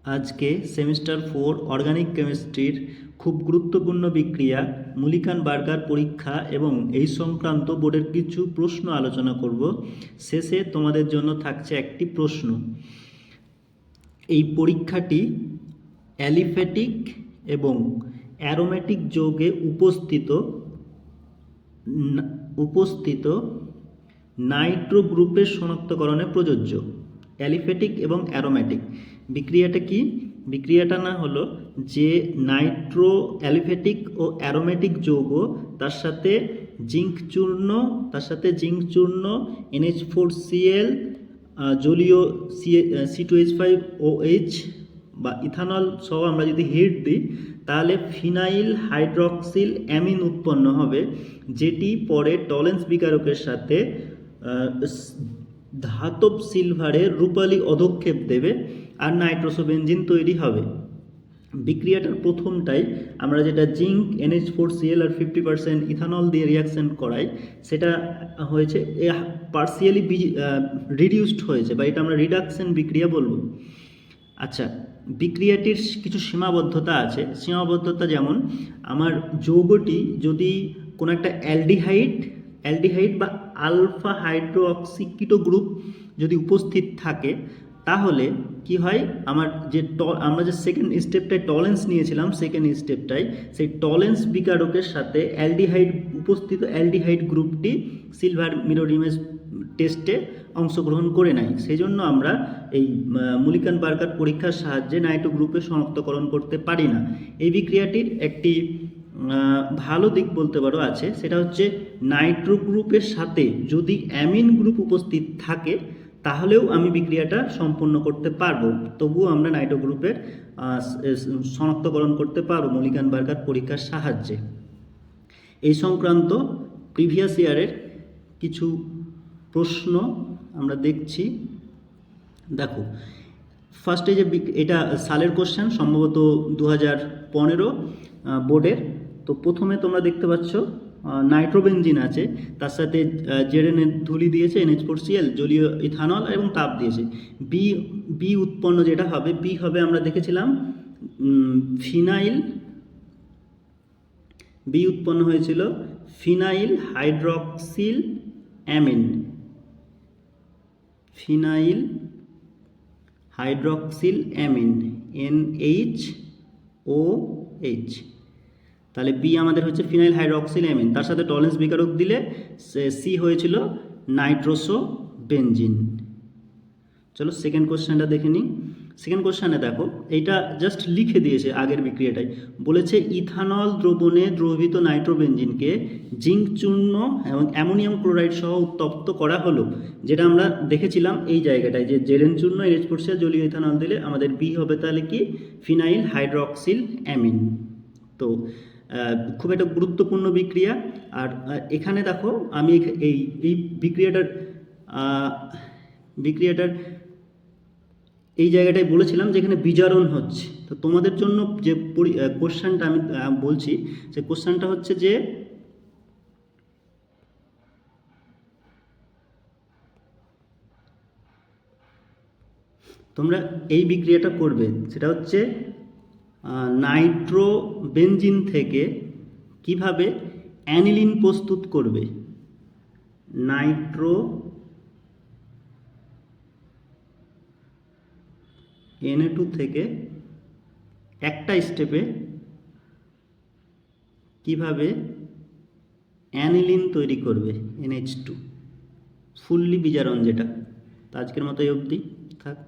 আজকে semester 4 organic কেমিস্ট্রির খুব গুরুত্বপূর্ণ বিক্রিয়া মুলিকান বার্গার পরীক্ষা এবং এই সংক্রান্ত বোর্ডের কিছু প্রশ্ন আলোচনা করব। শেষে তোমাদের জন্য থাকছে একটি প্রশ্ন। এই পরীক্ষাটি অ্যালিফ্যাটিক এবং অ্যারোমেটিক যৌগে উপস্থিত নাইট্রো গ্রুপের শনাক্তকরণে প্রযোজ্য। অ্যালিফ্যাটিক এবং অ্যারোমেটিক বিক্রিয়াটা কি? বিক্রিয়াটা না হলো যে নাইট্রো অ্যালিফ্যাটিক ও অ্যারোমেটিক যৌগ তার সাথে জিঙ্ক চূর্ণ NH4Cl জলীয় C2H5OH বা ইথানল সহ আমরা যদি হিট দিই তাহলে ফিনাইল হাইড্রক্সিল অ্যামিন উৎপন্ন হবে, যেটি পরে টলেন্স বিকারকের সাথে ধাতব সিলভারের রূপালী অধক্ষেপ দেবে আর নাইট্রোসো বেনজিন তৈরি হবে। বিক্রিয়াটার প্রথমটাই আমরা যেটা জিঙ্ক NH4Cl আর 50% ইথানল দিয়ে রিয়াকশন করাই, সেটা হয়েছে পার্সিয়ালি রিডিউসড হয়েছে, বা এটা আমরা রিডাকশন বিক্রিয়া বলবো। আচ্ছা, বিক্রিয়াটির কিছু সীমাবদ্ধতা আছে। সীমাবদ্ধতা যেমন আমার যৌগটি যদি কোনো একটা অ্যালডিহাইড বা আলফা হাইড্রোঅক্সি কিটো গ্রুপ যদি উপস্থিত থাকে, তাহলে কি হয়, আমরা যে সেকেন্ড স্টেপটায় টলেন্স নিয়েছিলাম, সেকেন্ড স্টেপটায় সেই টলেন্স বিকারকের সাথে উপস্থিত অ্যালডিহাইড গ্রুপটি সিলভার মিরর ইমেজ টেস্টে অংশগ্রহণ করে নেয়। সেই জন্য আমরা এই মুলিকান বার্গার পরীক্ষার সাহায্যে নাইট্রো গ্রুপে শনাক্তকরণ করতে পারি না। এই বিক্রিয়াটির একটি ভালো দিক বলতে পারো আছে, সেটা হচ্ছে নাইট্রো গ্রুপের সাথে যদি অ্যামিন গ্রুপ উপস্থিত থাকে তাহলেও আমি বিক্রিয়াটা সম্পন্ন করতে পারবো, তবুও আমরা নাইট্রো গ্রুপের শনাক্তকরণ করতে পারবো মুলিকান বার্গার পরীক্ষার সাহায্যে। এই সংক্রান্ত প্রিভিয়াস ইয়ারের কিছু প্রশ্ন আমরা দেখছি। দেখো, ফার্স্টে যে এটা সালের কোশ্চেন, সম্ভবত 2015 বোর্ডের। তো প্রথমে তোমরা দেখতে পাচ্ছ নাইট্রোবেনজিন আছে, তার সাথে জেডেন ধুলি দিয়েছে NH4Cl জলীয় ইথানল এবং তাপ দিয়েছে। বি উৎপন্ন যেটা হবে, বি হবে আমরা দেখেছিলাম বি উৎপন্ন হয়েছিল phenyl hydroxyl amine, NH OH। তাহলে বি আমাদের হচ্ছে ফিনাইল হাইড্রক্সিল অ্যামিন, তার সাথে টলেন্স বিকারক দিলে সি হয়েছিল নাইট্রোসো বেনজিন। চলো সেকেন্ড কোশ্চেনটা দেখে নিই। সেকেন্ড কোশ্চেনে দেখো, এইটা জাস্ট লিখে দিয়েছে আগের বিক্রিয়াটাই, বলেছে ইথানল দ্রবণে দ্রবীভূত নাইট্রোবেনজিনকে জিঙ্ক চূর্ণ এবং অ্যামোনিয়াম ক্লোরাইড সহ উত্তপ্ত করা হলো, যেটা আমরা দেখেছিলাম এই জায়গাটায় যে জেডেন চূর্ণ NH4Cl জলীয় ইথানল দিলে আমাদের বি হবে তাহলে কি ফিনাইল হাইড্রক্সিল অ্যামিন। তো খুব একটা গুরুত্বপূর্ণ বিক্রিয়া। আর এখানে দেখো আমি এই বিক্রিয়াটার এই জায়গাটায় বলেছিলাম যে এখানে বিজারণ হচ্ছে। তো তোমাদের জন্য যে কোশ্চেনটা আমি বলছি, সে কোশ্চেনটা হচ্ছে যে তোমরা এই বিক্রিয়াটা করবে, সেটা হচ্ছে নাইট্রোবেনজিন থেকে কিভাবে অ্যানিলিন প্রস্তুত করবে। Na2 থেকে একটা স্টেপে কিভাবে অ্যানিলিন তৈরি করবে NH2, ফুললি বিজারণ যেটা। তো আজকের মতো এই অবধি থাক।